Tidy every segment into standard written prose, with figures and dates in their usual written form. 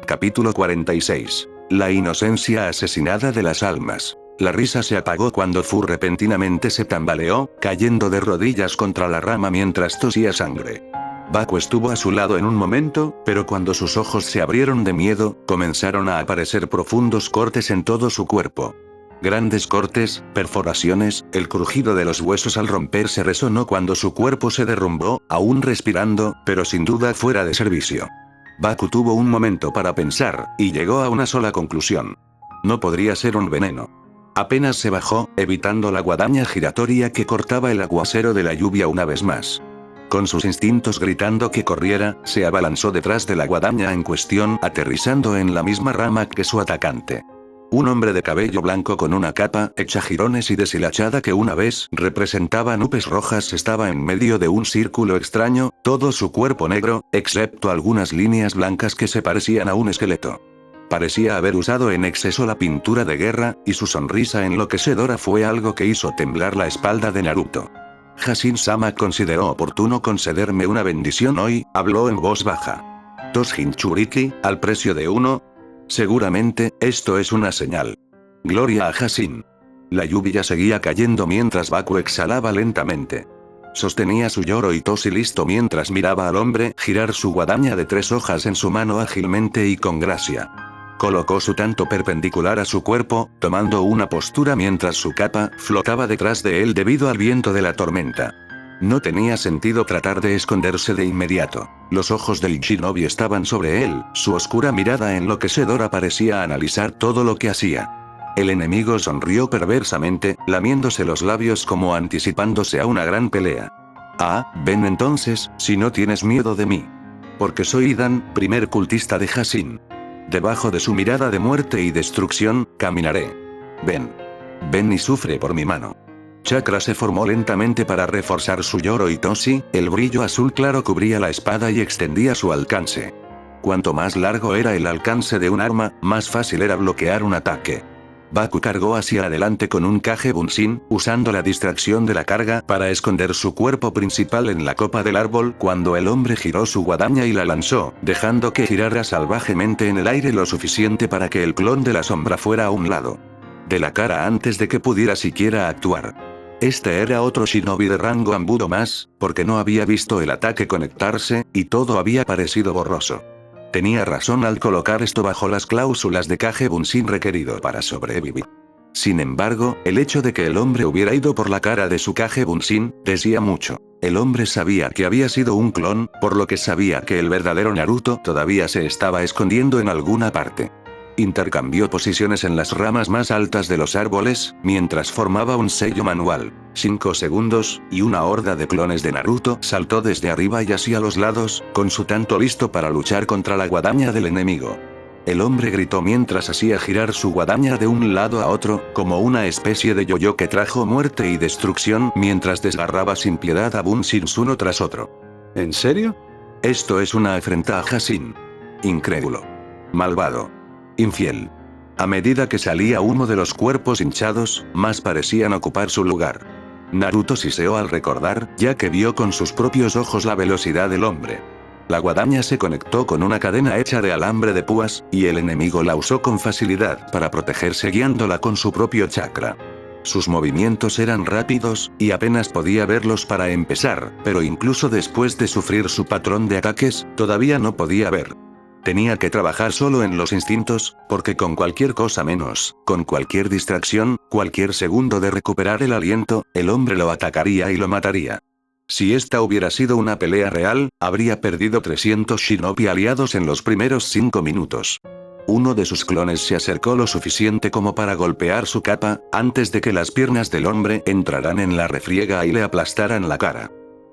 Capítulo 46. La inocencia asesinada de las almas. La risa se apagó cuando Fu repentinamente se tambaleó, cayendo de rodillas contra la rama mientras tosía sangre. Baku estuvo a su lado en un momento, pero cuando sus ojos se abrieron de miedo, comenzaron a aparecer profundos cortes en todo su cuerpo. Grandes cortes, perforaciones, el crujido de los huesos al romperse resonó cuando su cuerpo se derrumbó, aún respirando, pero sin duda fuera de servicio. Baku tuvo un momento para pensar, y llegó a una sola conclusión. No podría ser un veneno. Apenas se bajó, evitando la guadaña giratoria que cortaba el aguacero de la lluvia una vez más. Con sus instintos gritando que corriera, se abalanzó detrás de la guadaña en cuestión, aterrizando en la misma rama que su atacante. Un hombre de cabello blanco con una capa hecha jirones y deshilachada que una vez representaba nubes rojas estaba en medio de un círculo extraño, todo su cuerpo negro, excepto algunas líneas blancas que se parecían a un esqueleto. Parecía haber usado en exceso la pintura de guerra, y su sonrisa enloquecedora fue algo que hizo temblar la espalda de Naruto. Hashin-sama consideró oportuno concederme una bendición hoy, habló en voz baja. 2 Jinchuriki, al precio de 1. Seguramente, esto es una señal. Gloria a Hashin. La lluvia seguía cayendo mientras Baku exhalaba lentamente. Sostenía su lloro y tos y listo mientras miraba al hombre girar su guadaña de 3 hojas en su mano ágilmente y con gracia. Colocó su tanto perpendicular a su cuerpo, tomando una postura mientras su capa flotaba detrás de él debido al viento de la tormenta. No tenía sentido tratar de esconderse de inmediato. Los ojos del shinobi estaban sobre él, su oscura mirada enloquecedora parecía analizar todo lo que hacía. El enemigo sonrió perversamente, lamiéndose los labios como anticipándose a una gran pelea. Ah, ven entonces, si no tienes miedo de mí. Porque soy Idan, primer cultista de Hashin. Debajo de su mirada de muerte y destrucción, caminaré. Ven. Ven y sufre por mi mano. Chakra se formó lentamente para reforzar su lloro y tosi, el brillo azul claro cubría la espada y extendía su alcance. Cuanto más largo era el alcance de un arma, más fácil era bloquear un ataque. Baku cargó hacia adelante con un Kage Bunshin, usando la distracción de la carga para esconder su cuerpo principal en la copa del árbol cuando el hombre giró su guadaña y la lanzó, dejando que girara salvajemente en el aire lo suficiente para que el clon de la sombra fuera a un lado de la cara antes de que pudiera siquiera actuar. Este era otro shinobi de rango Ambudo más, porque no había visto el ataque conectarse, y todo había parecido borroso. Tenía razón al colocar esto bajo las cláusulas de Kage Bunshin requerido para sobrevivir. Sin embargo, el hecho de que el hombre hubiera ido por la cara de su Kage Bunshin, decía mucho. El hombre sabía que había sido un clon, por lo que sabía que el verdadero Naruto todavía se estaba escondiendo en alguna parte. Intercambió posiciones en las ramas más altas de los árboles, mientras formaba un sello manual. 5 segundos, y una horda de clones de Naruto saltó desde arriba y hacia los lados, con su tanto listo para luchar contra la guadaña del enemigo. El hombre gritó mientras hacía girar su guadaña de un lado a otro, como una especie de yo-yo que trajo muerte y destrucción mientras desgarraba sin piedad a Bunshins uno tras otro. ¿En serio? Esto es una afrenta a Hashin. Incrédulo. Malvado. Infiel. A medida que salía humo de los cuerpos hinchados, más parecían ocupar su lugar. Naruto siseó al recordar, ya que vio con sus propios ojos la velocidad del hombre. La guadaña se conectó con una cadena hecha de alambre de púas, y el enemigo la usó con facilidad para protegerse guiándola con su propio chakra. Sus movimientos eran rápidos, y apenas podía verlos para empezar, pero incluso después de sufrir su patrón de ataques, todavía no podía ver. Tenía que trabajar solo en los instintos, porque con cualquier cosa menos, con cualquier distracción, cualquier segundo de recuperar el aliento, el hombre lo atacaría y lo mataría. Si esta hubiera sido una pelea real, habría perdido 300 shinobi aliados en los primeros 5 minutos. Uno de sus clones se acercó lo suficiente como para golpear su capa, antes de que las piernas del hombre entraran en la refriega y le aplastaran la cara.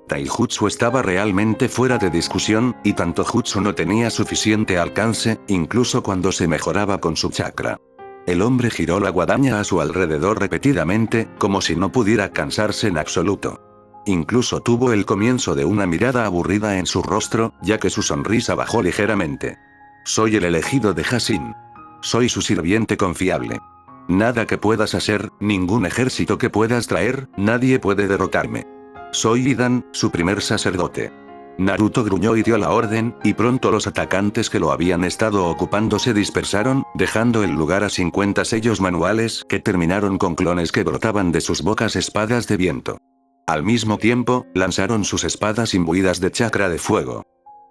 Taijutsu estaba realmente fuera de discusión, y tanto jutsu no tenía suficiente alcance, incluso cuando se mejoraba con su chakra. El hombre giró la guadaña a su alrededor repetidamente, como si no pudiera cansarse en absoluto. Incluso tuvo el comienzo de una mirada aburrida en su rostro, ya que su sonrisa bajó ligeramente. Soy el elegido de Hashin. Soy su sirviente confiable. Nada que puedas hacer, ningún ejército que puedas traer, nadie puede derrotarme. Soy Idan, su primer sacerdote. Naruto gruñó y dio la orden, y pronto los atacantes que lo habían estado ocupando se dispersaron, dejando el lugar a 50 sellos manuales que terminaron con clones que brotaban de sus bocas espadas de viento. Al mismo tiempo, lanzaron sus espadas imbuidas de chakra de fuego.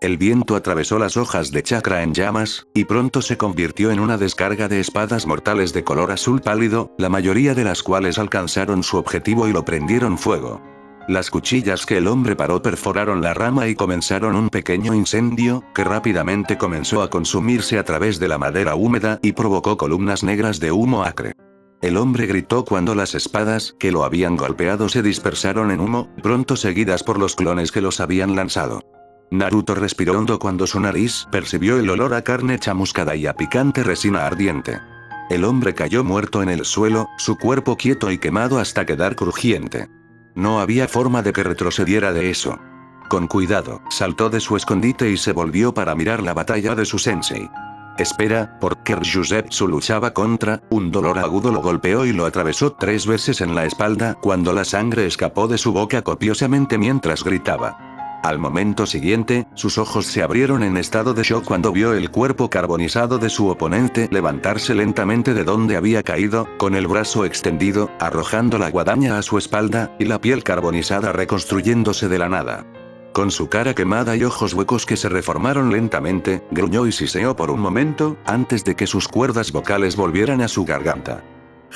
El viento atravesó las hojas de chakra en llamas, y pronto se convirtió en una descarga de espadas mortales de color azul pálido, la mayoría de las cuales alcanzaron su objetivo y lo prendieron fuego. Las cuchillas que el hombre paró perforaron la rama y comenzaron un pequeño incendio, que rápidamente comenzó a consumirse a través de la madera húmeda y provocó columnas negras de humo acre. El hombre gritó cuando las espadas que lo habían golpeado se dispersaron en humo, pronto seguidas por los clones que los habían lanzado. Naruto respiró hondo cuando su nariz percibió el olor a carne chamuscada y a picante resina ardiente. El hombre cayó muerto en el suelo, su cuerpo quieto y quemado hasta quedar crujiente. No había forma de que retrocediera de eso. Con cuidado, saltó de su escondite y se volvió para mirar la batalla de su sensei. Espera, porque Jujutsu luchaba contra, un dolor agudo lo golpeó y lo atravesó 3 veces en la espalda cuando la sangre escapó de su boca copiosamente mientras gritaba. Al momento siguiente, sus ojos se abrieron en estado de shock cuando vio el cuerpo carbonizado de su oponente levantarse lentamente de donde había caído, con el brazo extendido, arrojando la guadaña a su espalda, y la piel carbonizada reconstruyéndose de la nada. Con su cara quemada y ojos huecos que se reformaron lentamente, gruñó y siseó por un momento, antes de que sus cuerdas vocales volvieran a su garganta.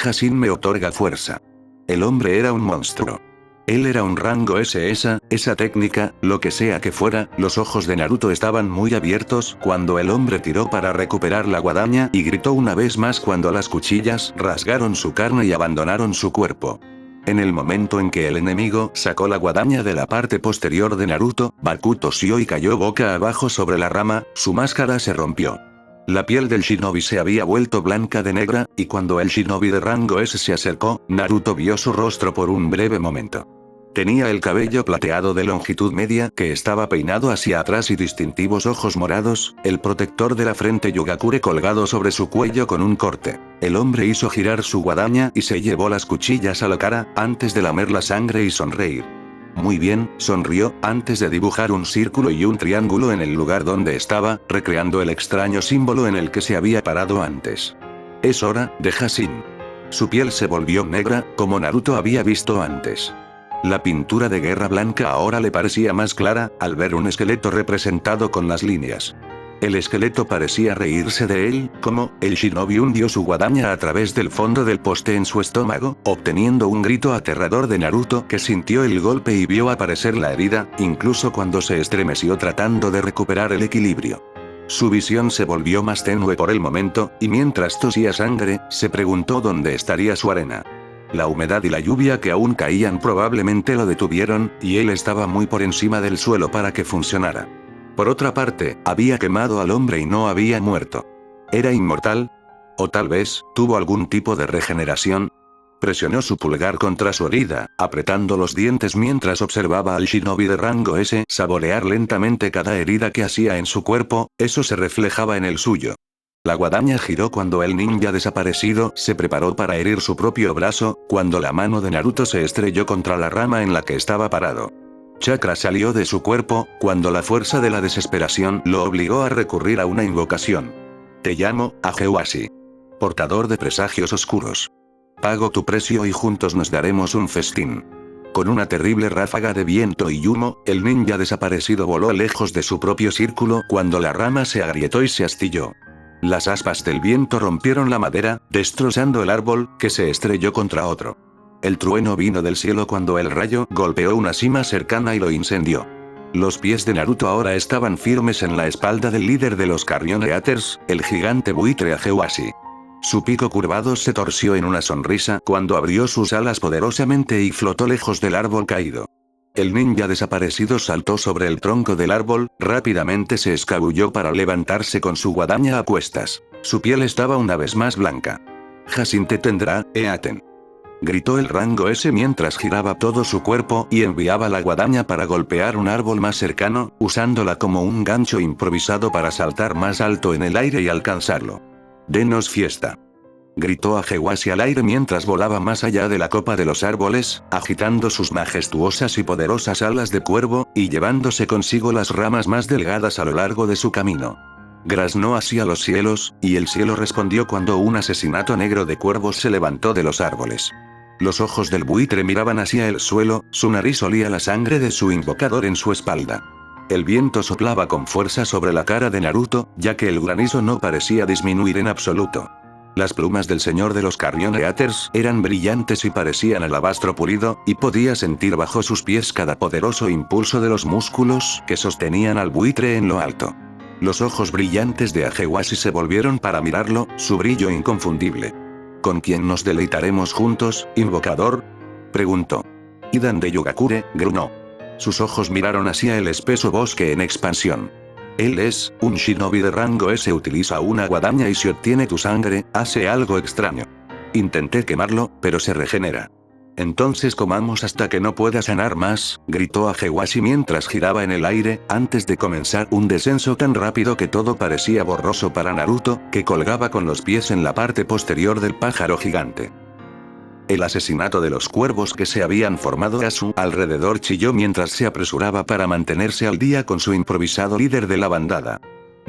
Hashim me otorga fuerza. El hombre era un monstruo. Él era un rango S. Esa técnica, lo que sea que fuera, los ojos de Naruto estaban muy abiertos cuando el hombre tiró para recuperar la guadaña y gritó una vez más cuando las cuchillas rasgaron su carne y abandonaron su cuerpo. En el momento en que el enemigo sacó la guadaña de la parte posterior de Naruto, Baku tosió y cayó boca abajo sobre la rama, su máscara se rompió. La piel del shinobi se había vuelto blanca de negra, y cuando el shinobi de rango S se acercó, Naruto vio su rostro por un breve momento. Tenía el cabello plateado de longitud media que estaba peinado hacia atrás y distintivos ojos morados, el protector de la frente Yugakure colgado sobre su cuello con un corte. El hombre hizo girar su guadaña y se llevó las cuchillas a la cara, antes de lamer la sangre y sonreír. Muy bien, sonrió, antes de dibujar un círculo y un triángulo en el lugar donde estaba, recreando el extraño símbolo en el que se había parado antes. Es hora, de Hashim. Su piel se volvió negra, como Naruto había visto antes. La pintura de guerra blanca ahora le parecía más clara, al ver un esqueleto representado con las líneas. El esqueleto parecía reírse de él, como, el shinobi hundió su guadaña a través del fondo del poste en su estómago, obteniendo un grito aterrador de Naruto que sintió el golpe y vio aparecer la herida, incluso cuando se estremeció tratando de recuperar el equilibrio. Su visión se volvió más tenue por el momento, y mientras tosía sangre, se preguntó dónde estaría su arena. La humedad y la lluvia que aún caían probablemente lo detuvieron, y él estaba muy por encima del suelo para que funcionara. Por otra parte, había quemado al hombre y no había muerto. ¿Era inmortal? ¿O tal vez, tuvo algún tipo de regeneración? Presionó su pulgar contra su herida, apretando los dientes mientras observaba al shinobi de rango S saborear lentamente cada herida que hacía en su cuerpo, eso se reflejaba en el suyo. La guadaña giró cuando el ninja desaparecido se preparó para herir su propio brazo, cuando la mano de Naruto se estrelló contra la rama en la que estaba parado. Chakra salió de su cuerpo, cuando la fuerza de la desesperación lo obligó a recurrir a una invocación. Te llamo, Agewashi. Portador de presagios oscuros. Pago tu precio y juntos nos daremos un festín. Con una terrible ráfaga de viento y humo, el ninja desaparecido voló lejos de su propio círculo cuando la rama se agrietó y se astilló. Las aspas del viento rompieron la madera, destrozando el árbol, que se estrelló contra otro. El trueno vino del cielo cuando el rayo golpeó una cima cercana y lo incendió. Los pies de Naruto ahora estaban firmes en la espalda del líder de los Carrion Eaters, el gigante buitre Agewashi. Su pico curvado se torció en una sonrisa cuando abrió sus alas poderosamente y flotó lejos del árbol caído. El ninja desaparecido saltó sobre el tronco del árbol, rápidamente se escabulló para levantarse con su guadaña a cuestas. Su piel estaba una vez más blanca. Hashim te tendrá, Eaten. Gritó el rango S mientras giraba todo su cuerpo y enviaba la guadaña para golpear un árbol más cercano, usándola como un gancho improvisado para saltar más alto en el aire y alcanzarlo. Denos fiesta. Gritó Ajewashi al aire mientras volaba más allá de la copa de los árboles, agitando sus majestuosas y poderosas alas de cuervo, y llevándose consigo las ramas más delgadas a lo largo de su camino. Graznó hacia los cielos, y el cielo respondió cuando un asesinato negro de cuervos se levantó de los árboles. Los ojos del buitre miraban hacia el suelo, su nariz olía la sangre de su invocador en su espalda. El viento soplaba con fuerza sobre la cara de Naruto, ya que el granizo no parecía disminuir en absoluto. Las plumas del señor de los Carrion Eaters eran brillantes y parecían alabastro pulido, y podía sentir bajo sus pies cada poderoso impulso de los músculos que sostenían al buitre en lo alto. Los ojos brillantes de Ajewashi se volvieron para mirarlo, su brillo inconfundible. ¿Con quién nos deleitaremos juntos, invocador?, preguntó. Hidan de Yugakure, gruñó. Sus ojos miraron hacia el espeso bosque en expansión. Él es un shinobi de rango S. Utiliza una guadaña y si obtiene tu sangre, hace algo extraño. Intenté quemarlo, pero se regenera. Entonces comamos hasta que no pueda sanar más, gritó Ajewashi mientras giraba en el aire, antes de comenzar un descenso tan rápido que todo parecía borroso para Naruto, que colgaba con los pies en la parte posterior del pájaro gigante. El asesinato de los cuervos que se habían formado a su alrededor chilló mientras se apresuraba para mantenerse al día con su improvisado líder de la bandada.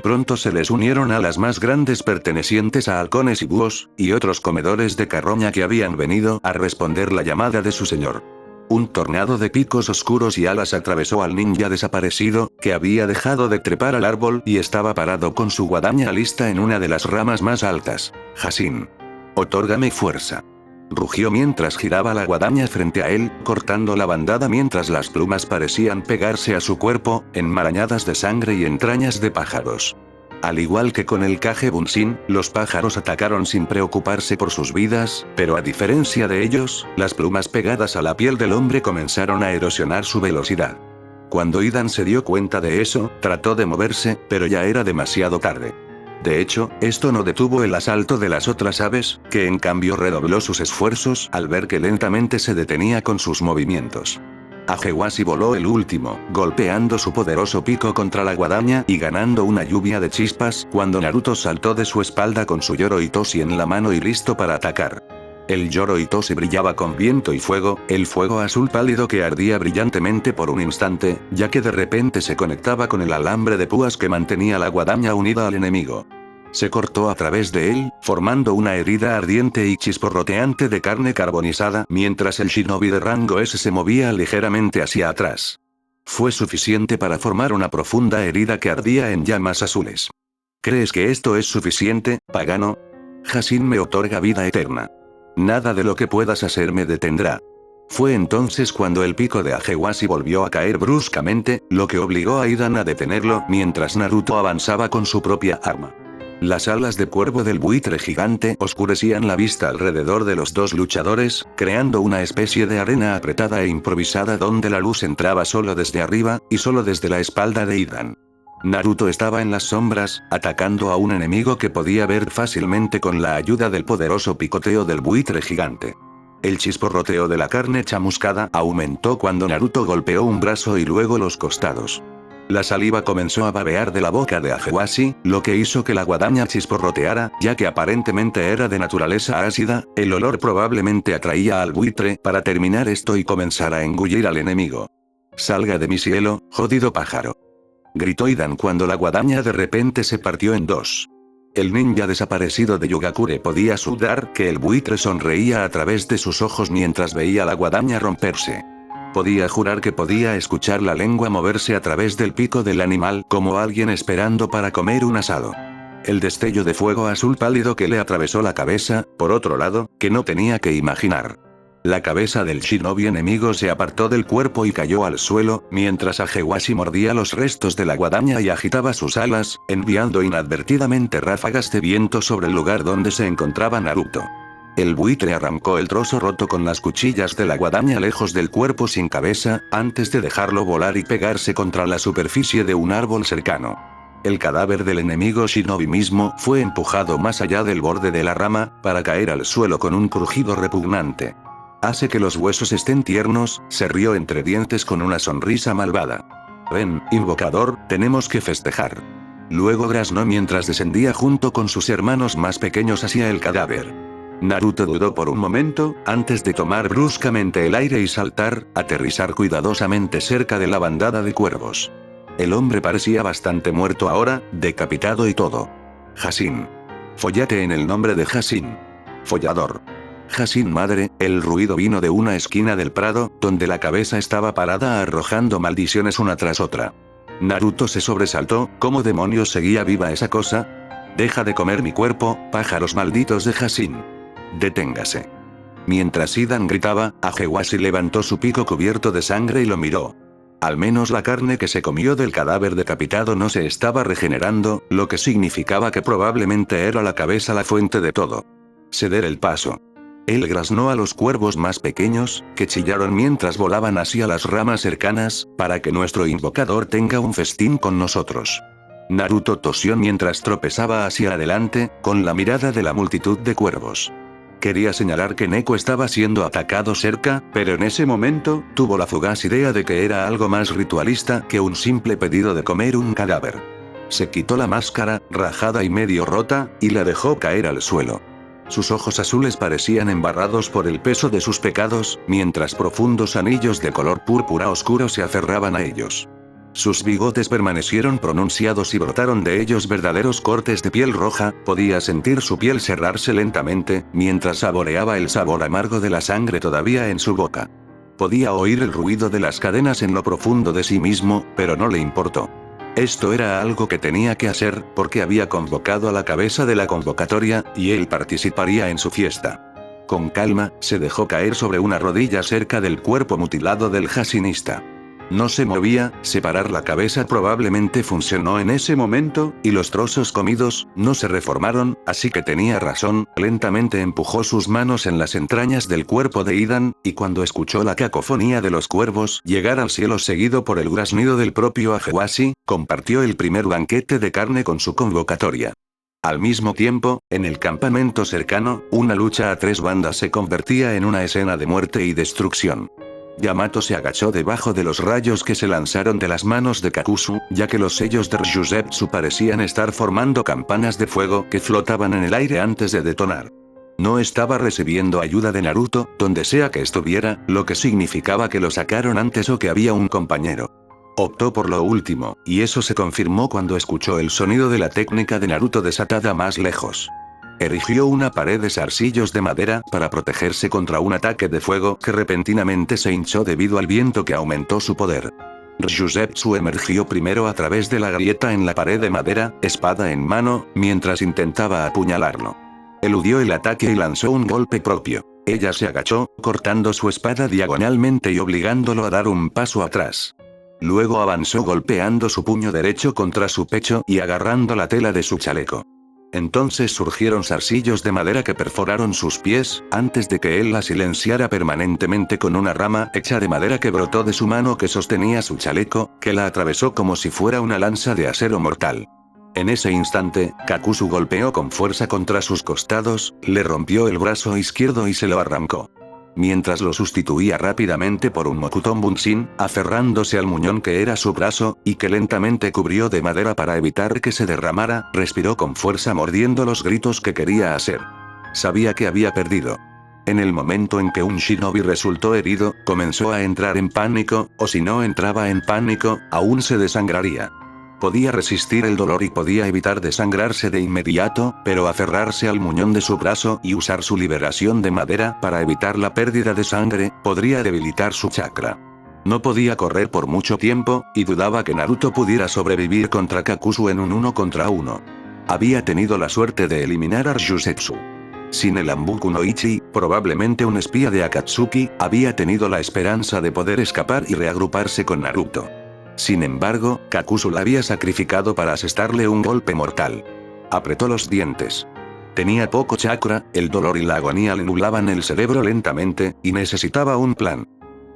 Pronto se les unieron alas más grandes pertenecientes a halcones y búhos, y otros comedores de carroña que habían venido a responder la llamada de su señor. Un tornado de picos oscuros y alas atravesó al ninja desaparecido, que había dejado de trepar al árbol y estaba parado con su guadaña lista en una de las ramas más altas. Hashin. Otórgame fuerza. Rugió mientras giraba la guadaña frente a él, cortando la bandada mientras las plumas parecían pegarse a su cuerpo, enmarañadas de sangre y entrañas de pájaros. Al igual que con el Kage Bunshin, los pájaros atacaron sin preocuparse por sus vidas, pero a diferencia de ellos, las plumas pegadas a la piel del hombre comenzaron a erosionar su velocidad. Cuando Hidan se dio cuenta de eso, trató de moverse, pero ya era demasiado tarde. De hecho, esto no detuvo el asalto de las otras aves, que en cambio redobló sus esfuerzos al ver que lentamente se detenía con sus movimientos. Ajewashi voló el último, golpeando su poderoso pico contra la guadaña y ganando una lluvia de chispas cuando Naruto saltó de su espalda con su Yorohitoshi en la mano y listo para atacar. El Yorohitoshi brillaba con viento y fuego, el fuego azul pálido que ardía brillantemente por un instante, ya que de repente se conectaba con el alambre de púas que mantenía la guadaña unida al enemigo. Se cortó a través de él, formando una herida ardiente y chisporroteante de carne carbonizada mientras el shinobi de rango S se movía ligeramente hacia atrás. Fue suficiente para formar una profunda herida que ardía en llamas azules. ¿Crees que esto es suficiente, pagano? Hashin me otorga vida eterna. Nada de lo que puedas hacer me detendrá. Fue entonces cuando el pico de Ajewashi volvió a caer bruscamente, lo que obligó a Hidan a detenerlo mientras Naruto avanzaba con su propia arma. Las alas de cuervo del buitre gigante oscurecían la vista alrededor de los dos luchadores, creando una especie de arena apretada e improvisada donde la luz entraba solo desde arriba, y solo desde la espalda de Hidan. Naruto estaba en las sombras, atacando a un enemigo que podía ver fácilmente con la ayuda del poderoso picoteo del buitre gigante. El chisporroteo de la carne chamuscada aumentó cuando Naruto golpeó un brazo y luego los costados. La saliva comenzó a babear de la boca de Ajewashi, lo que hizo que la guadaña chisporroteara, ya que aparentemente era de naturaleza ácida, el olor probablemente atraía al buitre para terminar esto y comenzar a engullir al enemigo. «Salga de mi cielo, jodido pájaro», gritó Hidan cuando la guadaña de repente se partió en dos. El ninja desaparecido de Yugakure podía sudar que el buitre sonreía a través de sus ojos mientras veía la guadaña romperse. Podía jurar que podía escuchar la lengua moverse a través del pico del animal como alguien esperando para comer un asado. El destello de fuego azul pálido que le atravesó la cabeza, por otro lado, que no tenía que imaginar. La cabeza del shinobi enemigo se apartó del cuerpo y cayó al suelo, mientras Ajewashi mordía los restos de la guadaña y agitaba sus alas, enviando inadvertidamente ráfagas de viento sobre el lugar donde se encontraba Naruto. El buitre arrancó el trozo roto con las cuchillas de la guadaña lejos del cuerpo sin cabeza, antes de dejarlo volar y pegarse contra la superficie de un árbol cercano. El cadáver del enemigo shinobi mismo fue empujado más allá del borde de la rama, para caer al suelo con un crujido repugnante. «Hace que los huesos estén tiernos», se rió entre dientes con una sonrisa malvada. «Ven, invocador, tenemos que festejar». Luego graznó mientras descendía junto con sus hermanos más pequeños hacia el cadáver. Naruto dudó por un momento, antes de tomar bruscamente el aire y saltar, aterrizar cuidadosamente cerca de la bandada de cuervos. El hombre parecía bastante muerto ahora, decapitado y todo. Hashin. Follate en el nombre de Hashin. Follador. Hashin madre, el ruido vino de una esquina del prado, donde la cabeza estaba parada arrojando maldiciones una tras otra. Naruto se sobresaltó, ¿cómo demonios seguía viva esa cosa? Deja de comer mi cuerpo, pájaros malditos de Hashin. Deténgase. Mientras Hidan gritaba, Ajewashi levantó su pico cubierto de sangre y lo miró. Al menos la carne que se comió del cadáver decapitado no se estaba regenerando, lo que significaba que probablemente era la cabeza la fuente de todo. Ceder el paso. Él graznó a los cuervos más pequeños, que chillaron mientras volaban hacia las ramas cercanas, para que nuestro invocador tenga un festín con nosotros. Naruto tosió mientras tropezaba hacia adelante, con la mirada de la multitud de cuervos. Quería señalar que Neko estaba siendo atacado cerca, pero en ese momento, tuvo la fugaz idea de que era algo más ritualista que un simple pedido de comer un cadáver. Se quitó la máscara, rajada y medio rota, y la dejó caer al suelo. Sus ojos azules parecían embarrados por el peso de sus pecados, mientras profundos anillos de color púrpura oscuro se aferraban a ellos. Sus bigotes permanecieron pronunciados y brotaron de ellos verdaderos cortes de piel roja, podía sentir su piel cerrarse lentamente, mientras saboreaba el sabor amargo de la sangre todavía en su boca. Podía oír el ruido de las cadenas en lo profundo de sí mismo, pero no le importó. Esto era algo que tenía que hacer, porque había convocado a la cabeza de la convocatoria, y él participaría en su fiesta. Con calma, se dejó caer sobre una rodilla cerca del cuerpo mutilado del Hashinista. No se movía, separar la cabeza probablemente funcionó en ese momento, y los trozos comidos, no se reformaron, así que tenía razón, lentamente empujó sus manos en las entrañas del cuerpo de Hidan, y cuando escuchó la cacofonía de los cuervos llegar al cielo seguido por el graznido del propio Ajewashi, compartió el primer banquete de carne con su convocatoria. Al mismo tiempo, en el campamento cercano, una lucha a tres bandas se convertía en una escena de muerte y destrucción. Yamato se agachó debajo de los rayos que se lanzaron de las manos de Kakuzu, ya que los sellos de Ryuzetsu parecían estar formando campanas de fuego que flotaban en el aire antes de detonar. No estaba recibiendo ayuda de Naruto, donde sea que estuviera, lo que significaba que lo sacaron antes o que había un compañero. Optó por lo último, y eso se confirmó cuando escuchó el sonido de la técnica de Naruto desatada más lejos. Erigió una pared de zarcillos de madera para protegerse contra un ataque de fuego que repentinamente se hinchó debido al viento que aumentó su poder. Ryuzetsu emergió primero a través de la grieta en la pared de madera, espada en mano, mientras intentaba apuñalarlo. Eludió el ataque y lanzó un golpe propio. Ella se agachó, cortando su espada diagonalmente y obligándolo a dar un paso atrás. Luego avanzó golpeando su puño derecho contra su pecho y agarrando la tela de su chaleco. Entonces surgieron zarcillos de madera que perforaron sus pies, antes de que él la silenciara permanentemente con una rama hecha de madera que brotó de su mano que sostenía su chaleco, que la atravesó como si fuera una lanza de acero mortal. En ese instante, Kakuzu golpeó con fuerza contra sus costados, le rompió el brazo izquierdo y se lo arrancó. Mientras lo sustituía rápidamente por un Mokuton Bunshin, aferrándose al muñón que era su brazo, y que lentamente cubrió de madera para evitar que se derramara, respiró con fuerza mordiendo los gritos que quería hacer. Sabía que había perdido. En el momento en que un shinobi resultó herido, comenzó a entrar en pánico, o si no entraba en pánico, aún se desangraría. Podía resistir el dolor y podía evitar desangrarse de inmediato, pero aferrarse al muñón de su brazo y usar su liberación de madera para evitar la pérdida de sangre, podría debilitar su chakra. No podía correr por mucho tiempo, y dudaba que Naruto pudiera sobrevivir contra Kakuzu en un 1 contra 1. Había tenido la suerte de eliminar a Ryuzetsu. Sin el Anbuku no Ichi, probablemente un espía de Akatsuki, había tenido la esperanza de poder escapar y reagruparse con Naruto. Sin embargo, Kakuzu la había sacrificado para asestarle un golpe mortal. Apretó los dientes. Tenía poco chakra, el dolor y la agonía le nublaban el cerebro lentamente, y necesitaba un plan.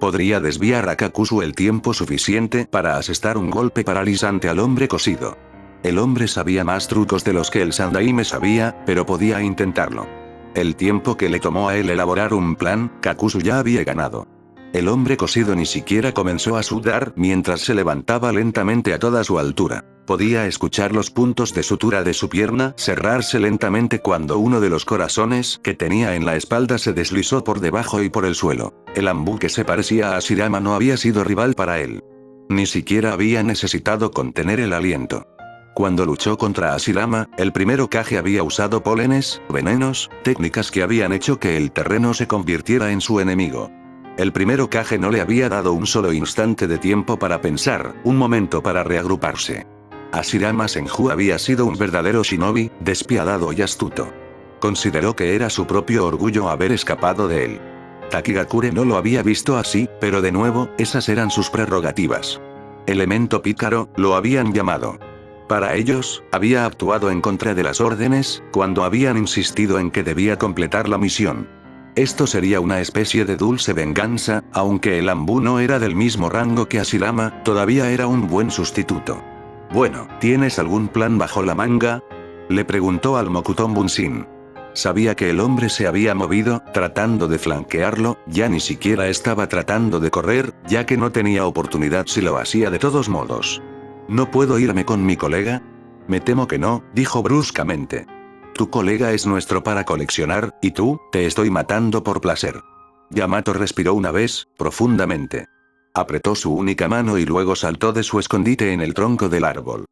Podría desviar a Kakuzu el tiempo suficiente para asestar un golpe paralizante al hombre cosido. El hombre sabía más trucos de los que el Sandaime sabía, pero podía intentarlo. El tiempo que le tomó a él elaborar un plan, Kakuzu ya había ganado. El hombre cosido ni siquiera comenzó a sudar mientras se levantaba lentamente a toda su altura. Podía escuchar los puntos de sutura de su pierna cerrarse lentamente cuando uno de los corazones que tenía en la espalda se deslizó por debajo y por el suelo. El Anbu que se parecía a Hashirama no había sido rival para él. Ni siquiera había necesitado contener el aliento. Cuando luchó contra Hashirama, el primer Hokage había usado pólenes, venenos, técnicas que habían hecho que el terreno se convirtiera en su enemigo. El primer Hokage no le había dado un solo instante de tiempo para pensar, un momento para reagruparse. Hashirama Senju había sido un verdadero shinobi, despiadado y astuto. Consideró que era su propio orgullo haber escapado de él. Takigakure no lo había visto así, pero de nuevo, esas eran sus prerrogativas. Elemento pícaro, lo habían llamado. Para ellos, había actuado en contra de las órdenes, cuando habían insistido en que debía completar la misión. Esto sería una especie de dulce venganza, aunque el Anbu no era del mismo rango que Hashirama, todavía era un buen sustituto. Bueno, ¿tienes algún plan bajo la manga? Le preguntó al Mokuton Bunshin. Sabía que el hombre se había movido, tratando de flanquearlo, ya ni siquiera estaba tratando de correr, ya que no tenía oportunidad si lo hacía de todos modos. ¿No puedo irme con mi colega? Me temo que no, dijo bruscamente. Tu colega es nuestro para coleccionar, y tú, te estoy matando por placer. Yamato respiró una vez, profundamente. Apretó su única mano y luego saltó de su escondite en el tronco del árbol.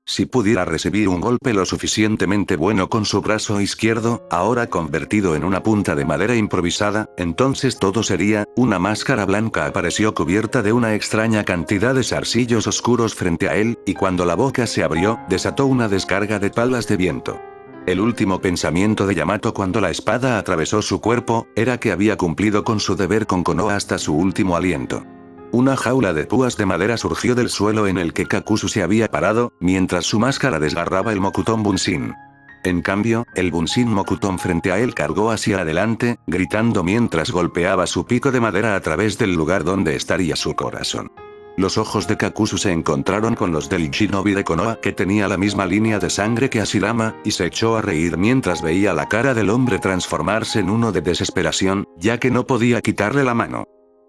Si pudiera recibir un golpe lo suficientemente bueno con su brazo izquierdo, ahora convertido en una punta de madera improvisada, entonces todo sería, una máscara blanca apareció cubierta de una extraña cantidad de zarcillos oscuros frente a él, y cuando la boca se abrió, desató una descarga de palas de viento. El último pensamiento de Yamato cuando la espada atravesó su cuerpo, era que había cumplido con su deber con Konoha hasta su último aliento. Una jaula de púas de madera surgió del suelo en el que Kakuzu se había parado, mientras su máscara desgarraba el Mokuton Bunshin. En cambio, el Bunshin Mokuton frente a él cargó hacia adelante, gritando mientras golpeaba su pico de madera a través del lugar donde estaría su corazón. Los ojos de Kakuzu se encontraron con los del shinobi de Konoha que tenía la misma línea de sangre que Hashirama, y se echó a reír mientras veía la cara del hombre transformarse en uno de desesperación, ya que no podía quitarle la mano.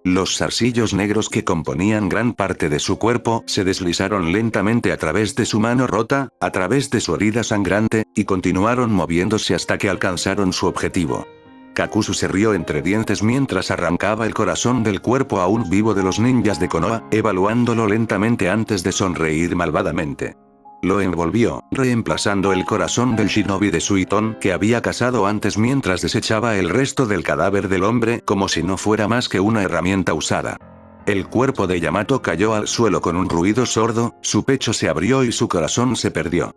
Los zarcillos negros que componían gran parte de su cuerpo se deslizaron lentamente a través de su mano rota, a través de su herida sangrante, y continuaron moviéndose hasta que alcanzaron su objetivo. Kakuzu se rió entre dientes mientras arrancaba el corazón del cuerpo aún vivo de los ninjas de Konoha, evaluándolo lentamente antes de sonreír malvadamente. Lo envolvió, reemplazando el corazón del shinobi de Suiton que había cazado antes mientras desechaba el resto del cadáver del hombre como si no fuera más que una herramienta usada. El cuerpo de Yamato cayó al suelo con un ruido sordo, su pecho se abrió y su corazón se perdió.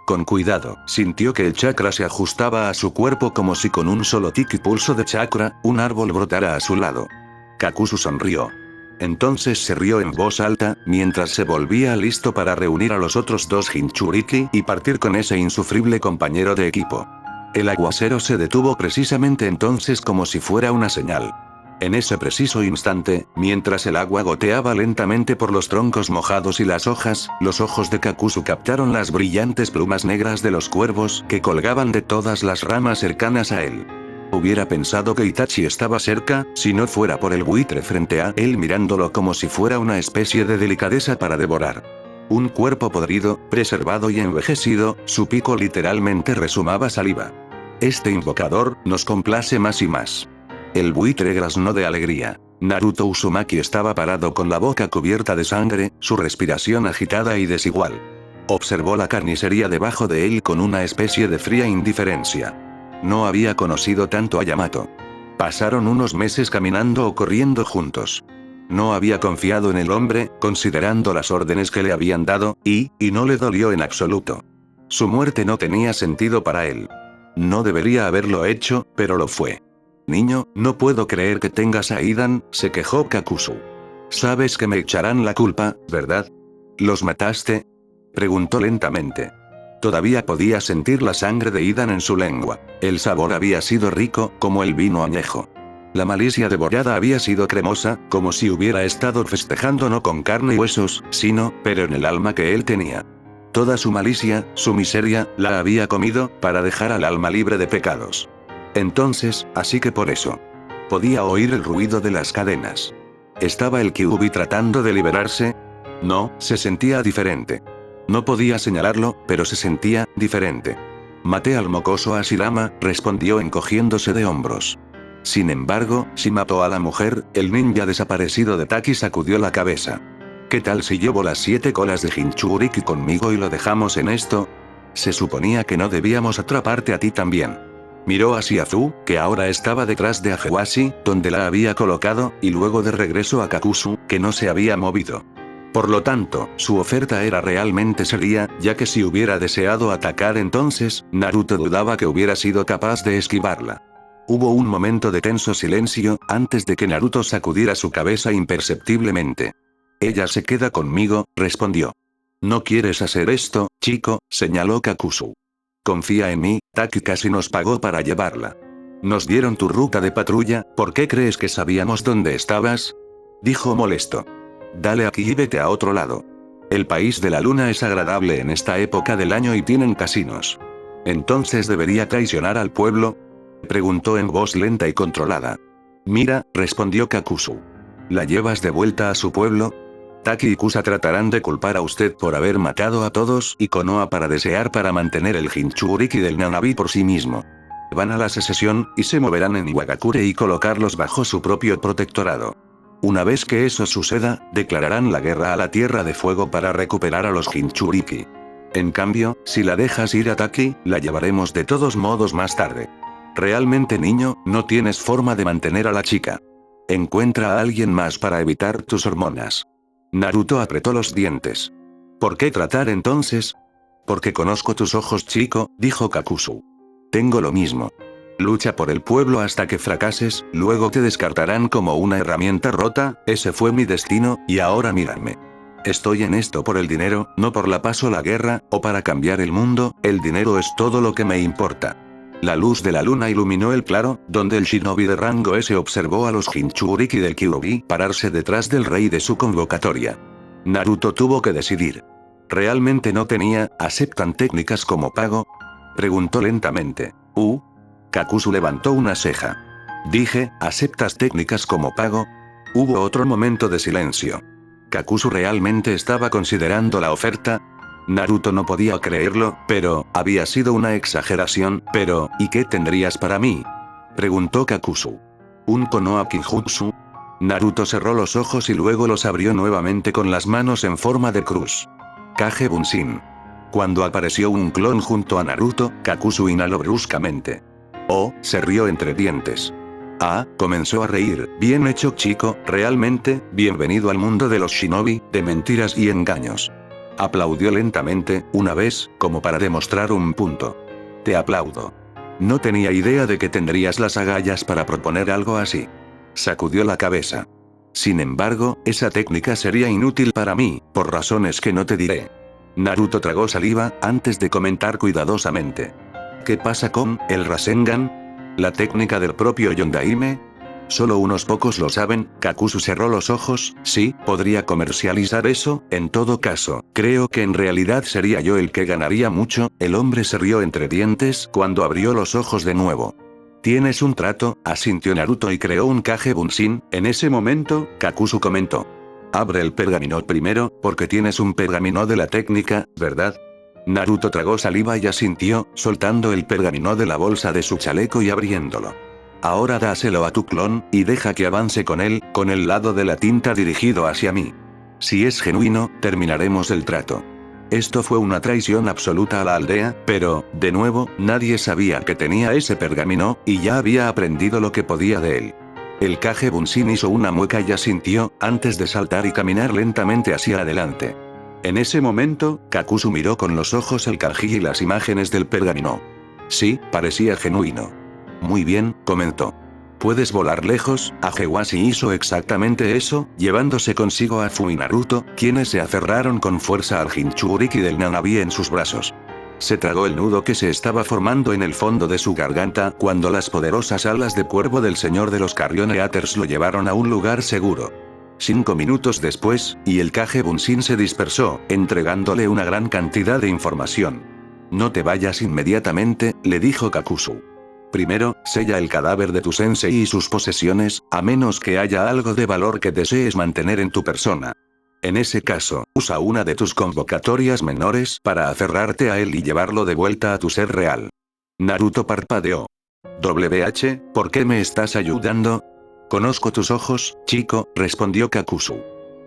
Con cuidado, sintió que el chakra se ajustaba a su cuerpo como si con un solo tic y pulso de chakra, un árbol brotara a su lado. Kakuzu sonrió. Entonces se rió en voz alta, mientras se volvía listo para reunir a los otros dos Jinchuriki y partir con ese insufrible compañero de equipo. El aguacero se detuvo precisamente entonces como si fuera una señal. En ese preciso instante, mientras el agua goteaba lentamente por los troncos mojados y las hojas, los ojos de Kakuzu captaron las brillantes plumas negras de los cuervos que colgaban de todas las ramas cercanas a él. Hubiera pensado que Itachi estaba cerca, si no fuera por el buitre frente a él mirándolo como si fuera una especie de delicadeza para devorar. Un cuerpo podrido, preservado y envejecido, su pico literalmente resumaba saliva. Este invocador, nos complace más y más. El buitre graznó de alegría. Naruto Uzumaki estaba parado con la boca cubierta de sangre, su respiración agitada y desigual. Observó la carnicería debajo de él con una especie de fría indiferencia. No había conocido tanto a Yamato. Pasaron unos meses caminando o corriendo juntos. No había confiado en el hombre, considerando las órdenes que le habían dado, y no le dolió en absoluto. Su muerte no tenía sentido para él. No debería haberlo hecho, pero lo fue. Niño, no puedo creer que tengas a Idan, se quejó Kakuzu. Sabes que me echarán la culpa, ¿verdad? ¿Los mataste? Preguntó lentamente. Todavía podía sentir la sangre de Idan en su lengua. El sabor había sido rico, como el vino añejo. La malicia devorada había sido cremosa, como si hubiera estado festejando no con carne y huesos, sino, pero en el alma que él tenía. Toda su malicia, su miseria, la había comido, para dejar al alma libre de pecados. Entonces, así que por eso. Podía oír el ruido de las cadenas. ¿Estaba el Kyuubi tratando de liberarse? No, se sentía diferente. No podía señalarlo, pero se sentía diferente. Maté al mocoso Hashirama, respondió encogiéndose de hombros. Sin embargo, si mató a la mujer, el ninja desaparecido de Taki sacudió la cabeza. ¿Qué tal si llevo las 7 colas de Jinchuriki conmigo y lo dejamos en esto? Se suponía que no debíamos atraparte a ti también. Miró hacia Zu, que ahora estaba detrás de Ajewashi, donde la había colocado, y luego de regreso a Kakuzu, que no se había movido. Por lo tanto, su oferta era realmente seria, ya que si hubiera deseado atacar entonces, Naruto dudaba que hubiera sido capaz de esquivarla. Hubo un momento de tenso silencio, antes de que Naruto sacudiera su cabeza imperceptiblemente. Ella se queda conmigo, respondió. ¿No quieres hacer esto, chico?, señaló Kakuzu. Confía en mí, Taki casi nos pagó para llevarla. Nos dieron tu ruta de patrulla, ¿por qué crees que sabíamos dónde estabas? Dijo molesto. Dale aquí y vete a otro lado. El país de la luna es agradable en esta época del año y tienen casinos. ¿Entonces debería traicionar al pueblo?, preguntó en voz lenta y controlada. Mira, respondió Kakuzu. ¿La llevas de vuelta a su pueblo? Taki y Kusa tratarán de culpar a usted por haber matado a todos y Konoha para mantener el Jinchuriki del Nanabi por sí mismo. Van a la secesión, y se moverán en Iwagakure y colocarlos bajo su propio protectorado. Una vez que eso suceda, declararán la guerra a la Tierra de Fuego para recuperar a los Jinchuriki. En cambio, si la dejas ir a Taki, la llevaremos de todos modos más tarde. Realmente, niño, no tienes forma de mantener a la chica. Encuentra a alguien más para evitar tus hormonas. Naruto apretó los dientes. ¿Por qué tratar entonces? Porque conozco tus ojos, chico, dijo Kakuzu. Tengo lo mismo. Lucha por el pueblo hasta que fracases, luego te descartarán como una herramienta rota, ese fue mi destino, y ahora mírame. Estoy en esto por el dinero, no por la paz o la guerra, o para cambiar el mundo, el dinero es todo lo que me importa. La luz de la luna iluminó el claro, donde el shinobi de rango S observó a los Jinchuriki del Kyuubi pararse detrás del rey de su convocatoria. Naruto tuvo que decidir. ¿Realmente no aceptan técnicas como pago? Preguntó lentamente. Kakuzu levantó una ceja. Dije, ¿aceptas técnicas como pago? Hubo otro momento de silencio. ¿Kakuzu realmente estaba considerando la oferta? Naruto no podía creerlo, pero, había sido una exageración, pero, ¿y qué tendrías para mí?, preguntó Kakuzu. ¿Un Konoha Kijutsu? Naruto cerró los ojos y luego los abrió nuevamente con las manos en forma de cruz. Kage Bunshin. Cuando apareció un clon junto a Naruto, Kakuzu inhaló bruscamente. Se rió entre dientes. Comenzó a reír. Bien hecho, chico, realmente, bienvenido al mundo de los shinobi, de mentiras y engaños. Aplaudió lentamente, una vez, como para demostrar un punto. Te aplaudo. No tenía idea de que tendrías las agallas para proponer algo así. Sacudió la cabeza. Sin embargo, esa técnica sería inútil para mí, por razones que no te diré. Naruto tragó saliva, antes de comentar cuidadosamente. ¿Qué pasa con el Rasengan? ¿La técnica del propio Yondaime? Solo unos pocos lo saben. Kakuzu cerró los ojos. Sí, podría comercializar eso, en todo caso, creo que en realidad sería yo el que ganaría mucho. El hombre se rió entre dientes cuando abrió los ojos de nuevo. Tienes un trato, asintió Naruto y creó un Kage Bunshin. En ese momento, Kakuzu comentó. Abre el pergamino primero, porque tienes un pergamino de la técnica, ¿verdad? Naruto tragó saliva y asintió, soltando el pergamino de la bolsa de su chaleco y abriéndolo. Ahora dáselo a tu clon, y deja que avance con él, con el lado de la tinta dirigido hacia mí. Si es genuino, terminaremos el trato. Esto fue una traición absoluta a la aldea, pero, de nuevo, nadie sabía que tenía ese pergamino, y ya había aprendido lo que podía de él. El Kage Bunshin hizo una mueca y asintió, antes de saltar y caminar lentamente hacia adelante. En ese momento, Kakuzu miró con los ojos el kanji y las imágenes del pergamino. Sí, parecía genuino. Muy bien, comentó. ¿Puedes volar lejos? Ajewashi hizo exactamente eso, llevándose consigo a Fu y Naruto, quienes se aferraron con fuerza al Jinchuriki del Nanabi en sus brazos. Se tragó el nudo que se estaba formando en el fondo de su garganta cuando las poderosas alas de cuervo del señor de los Carrion Eaters lo llevaron a un lugar seguro. 5 minutos después, y el Kage Bunshin se dispersó, entregándole una gran cantidad de información. No te vayas inmediatamente, le dijo Kakuzu. Primero, sella el cadáver de tu sensei y sus posesiones, a menos que haya algo de valor que desees mantener en tu persona. En ese caso, usa una de tus convocatorias menores para aferrarte a él y llevarlo de vuelta a tu ser real. Naruto parpadeó. WH, ¿por qué me estás ayudando? Conozco tus ojos, chico, respondió Kakuzu.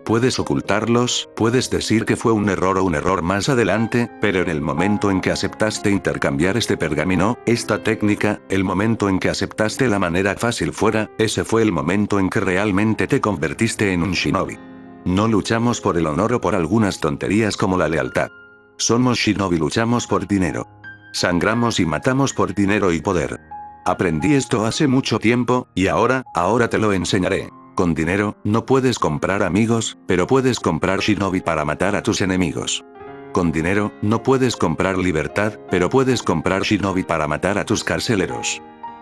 Puedes ocultarlos, puedes decir que fue un error o un error más adelante, pero en el momento en que aceptaste intercambiar este pergamino, esta técnica, el momento en que aceptaste la manera fácil fuera, ese fue el momento en que realmente te convertiste en un shinobi. No luchamos por el honor o por algunas tonterías como la lealtad. Somos shinobi, luchamos por dinero. Sangramos y matamos por dinero y poder. Aprendí esto hace mucho tiempo, y ahora te lo enseñaré. Con dinero, no puedes comprar amigos, pero puedes comprar shinobi para matar a tus enemigos. Con dinero, no puedes comprar libertad, pero puedes comprar shinobi para matar a tus carceleros.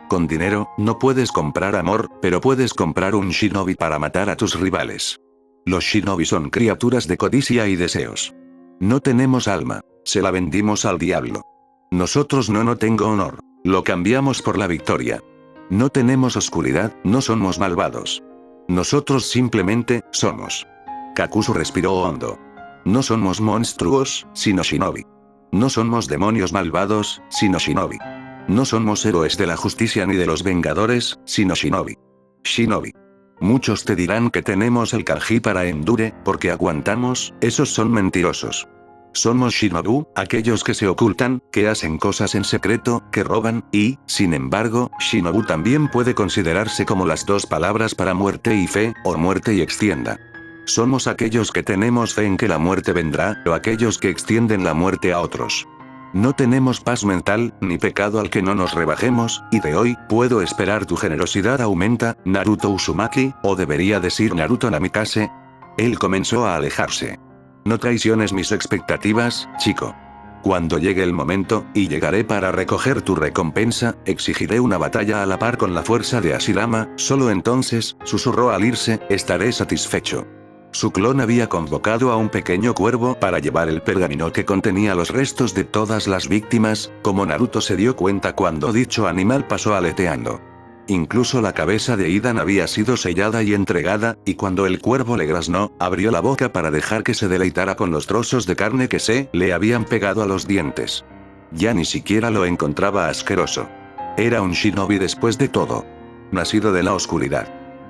Con dinero, no puedes comprar amor, pero puedes comprar un shinobi para matar a tus rivales. Los shinobi son criaturas de codicia y deseos. No tenemos alma, se la vendimos al diablo. Nosotros no tengo honor. Lo cambiamos por la victoria. No tenemos oscuridad, no somos malvados. Nosotros simplemente, somos. Kakuzu respiró hondo. No somos monstruos, sino shinobi. No somos demonios malvados, sino shinobi. No somos héroes de la justicia ni de los vengadores, sino shinobi. Shinobi. Muchos te dirán que tenemos el kanji para endure, porque aguantamos, esos son mentirosos. Somos shinobu, aquellos que se ocultan, que hacen cosas en secreto, que roban, y, sin embargo, shinobu también puede considerarse como las dos palabras para muerte y fe, o muerte y extienda. Somos aquellos que tenemos fe en que la muerte vendrá, o aquellos que extienden la muerte a otros. No tenemos paz mental, ni pecado al que no nos rebajemos, y de hoy, puedo esperar tu generosidad aumenta, Naruto Uzumaki, o debería decir Naruto Namikaze. Él comenzó a alejarse. No traiciones mis expectativas, chico. Cuando llegue el momento, y llegaré para recoger tu recompensa, exigiré una batalla a la par con la fuerza de Hashirama, solo entonces, susurró al irse, estaré satisfecho. Su clon había convocado a un pequeño cuervo para llevar el pergamino que contenía los restos de todas las víctimas, como Naruto se dio cuenta cuando dicho animal pasó aleteando. Incluso la cabeza de Idan había sido sellada y entregada, y cuando el cuervo le graznó, abrió la boca para dejar que se deleitara con los trozos de carne que se le habían pegado a los dientes. Ya ni siquiera lo encontraba asqueroso. Era un shinobi después de todo. Nacido de la oscuridad.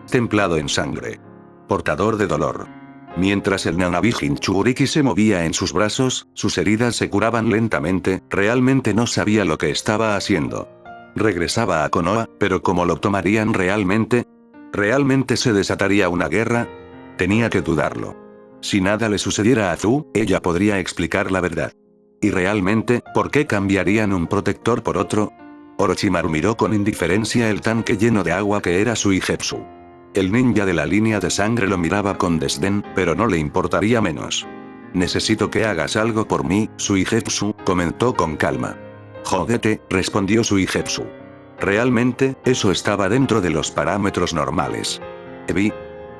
Templado en sangre. Portador de dolor. Mientras el Nanabi Jinchuriki se movía en sus brazos, sus heridas se curaban lentamente, realmente no sabía lo que estaba haciendo. Regresaba a Konoha, pero ¿cómo lo tomarían realmente? ¿Realmente se desataría una guerra? Tenía que dudarlo. Si nada le sucediera a Zu, ella podría explicar la verdad. Y realmente, ¿por qué cambiarían un protector por otro? Orochimaru miró con indiferencia el tanque lleno de agua que era Suigetsu. El ninja de la línea de sangre lo miraba con desdén, pero no le importaría menos. Necesito que hagas algo por mí, Suigetsu, comentó con calma. Jódete, respondió Suigetsu. Realmente, eso estaba dentro de los parámetros normales. Ebi.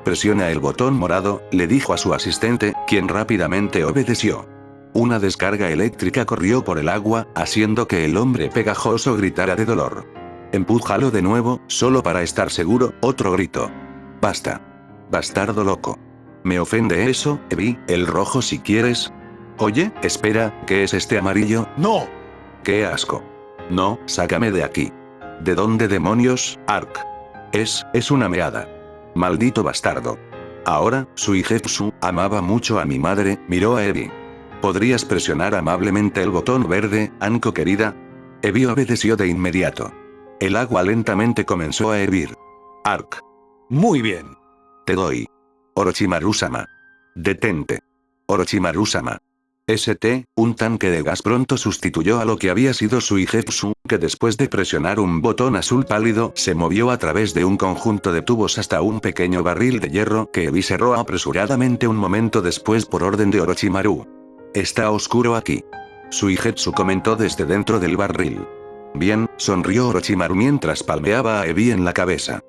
Presiona el botón morado, le dijo a su asistente, quien rápidamente obedeció. Una descarga eléctrica corrió por el agua, haciendo que el hombre pegajoso gritara de dolor. Empújalo de nuevo, solo para estar seguro, otro grito. Basta. Bastardo loco. ¿Me ofende eso, Ebi, el rojo si quieres? Oye, espera, ¿qué es este amarillo? ¡No! ¡Qué asco! No, sácame de aquí. ¿De dónde demonios, Ark? Es una meada. Maldito bastardo. Ahora, Suigetsu, amaba mucho a mi madre, miró a Ebi. ¿Podrías presionar amablemente el botón verde, Anko querida? Ebi obedeció de inmediato. El agua lentamente comenzó a hervir. Ark. Muy bien. Te doy. Orochimaru-sama. Detente. Orochimaru-sama. Un tanque de gas pronto sustituyó a lo que había sido Suigetsu, que después de presionar un botón azul pálido se movió a través de un conjunto de tubos hasta un pequeño barril de hierro que Ebi cerró apresuradamente un momento después por orden de Orochimaru. Está oscuro aquí. Suigetsu comentó desde dentro del barril. Bien, sonrió Orochimaru mientras palmeaba a Ebi en la cabeza.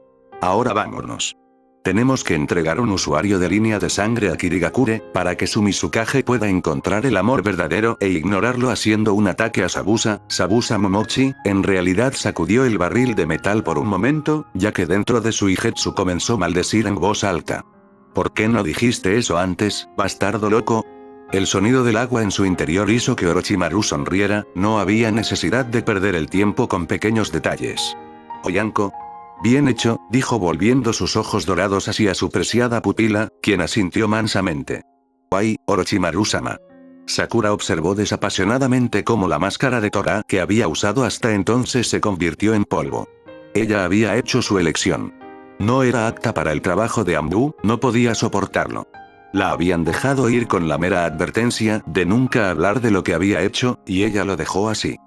Ahora vámonos. Tenemos que entregar un usuario de línea de sangre a Kirigakure, para que su Mizukage pueda encontrar el amor verdadero e ignorarlo haciendo un ataque a Sabusa. Sabusa Momochi, en realidad sacudió el barril de metal por un momento, ya que dentro de Suigetsu comenzó a maldecir en voz alta. ¿Por qué no dijiste eso antes, bastardo loco? El sonido del agua en su interior hizo que Orochimaru sonriera, no había necesidad de perder el tiempo con pequeños detalles. Oyanko. Bien hecho, dijo volviendo sus ojos dorados hacia su preciada pupila, quien asintió mansamente. Guay, Orochimaru-sama. Sakura observó desapasionadamente cómo la máscara de Tora que había usado hasta entonces se convirtió en polvo. Ella había hecho su elección. No era apta para el trabajo de Anbu, no podía soportarlo. La habían dejado ir con la mera advertencia de nunca hablar de lo que había hecho, y ella lo dejó así.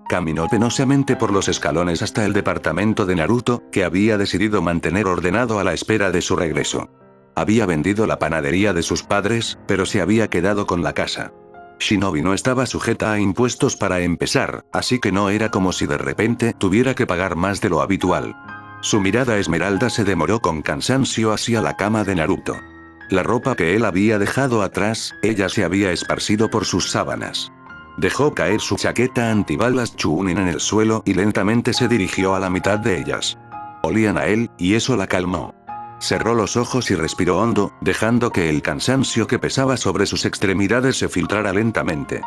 Caminó penosamente por los escalones hasta el departamento de Naruto, que había decidido mantener ordenado a la espera de su regreso. Había vendido la panadería de sus padres, pero se había quedado con la casa. Shinobi no estaba sujeta a impuestos para empezar, así que no era como si de repente tuviera que pagar más de lo habitual. Su mirada esmeralda se demoró con cansancio hacia la cama de Naruto. La ropa que él había dejado atrás, ella se había esparcido por sus sábanas. Dejó caer su chaqueta antibalas Chunin en el suelo y lentamente se dirigió a la mitad de ellas. Olían a él, y eso la calmó. Cerró los ojos y respiró hondo, dejando que el cansancio que pesaba sobre sus extremidades se filtrara lentamente.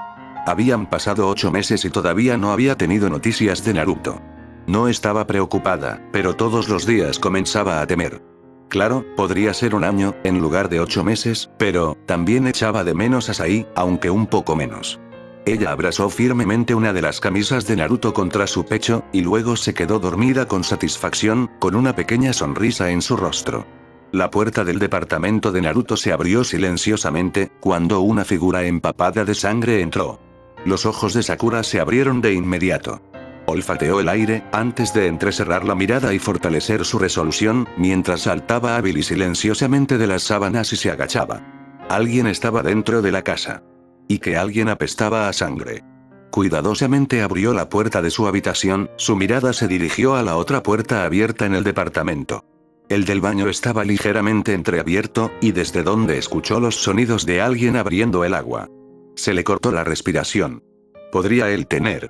Habían pasado 8 meses y todavía no había tenido noticias de Naruto. No estaba preocupada, pero todos los días comenzaba a temer. Claro, podría ser un año, en lugar de 8 meses, pero también echaba de menos a Sai, aunque un poco menos. Ella abrazó firmemente una de las camisas de Naruto contra su pecho, y luego se quedó dormida con satisfacción, con una pequeña sonrisa en su rostro. La puerta del departamento de Naruto se abrió silenciosamente, cuando una figura empapada de sangre entró. Los ojos de Sakura se abrieron de inmediato. Olfateó el aire, antes de entrecerrar la mirada y fortalecer su resolución, mientras saltaba hábil y silenciosamente de las sábanas y se agachaba. Alguien estaba dentro de la casa. Y que alguien apestaba a sangre. Cuidadosamente abrió la puerta de su habitación, su mirada se dirigió a la otra puerta abierta en el departamento. El del baño estaba ligeramente entreabierto, y desde donde escuchó los sonidos de alguien abriendo el agua. Se le cortó la respiración. ¿Podría él tener?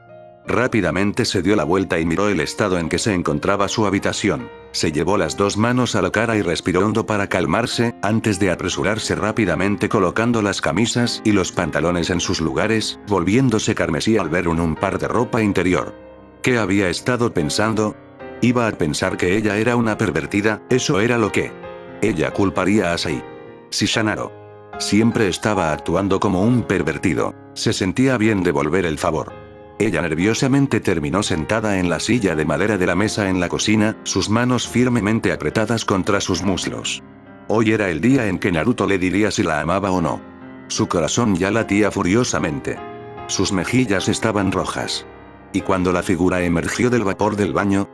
Rápidamente se dio la vuelta y miró el estado en que se encontraba su habitación. Se llevó las 2 manos a la cara y respiró hondo para calmarse, antes de apresurarse rápidamente colocando las camisas y los pantalones en sus lugares, volviéndose carmesí al ver un par de ropa interior. ¿Qué había estado pensando? Iba a pensar que ella era una pervertida, eso era lo que ella culparía a Sai. Si Shanaro siempre estaba actuando como un pervertido, se sentía bien devolver el favor. Ella nerviosamente terminó sentada en la silla de madera de la mesa en la cocina, sus manos firmemente apretadas contra sus muslos. Hoy era el día en que Naruto le diría si la amaba o no. Su corazón ya latía furiosamente. Sus mejillas estaban rojas. Y cuando la figura emergió del vapor del baño,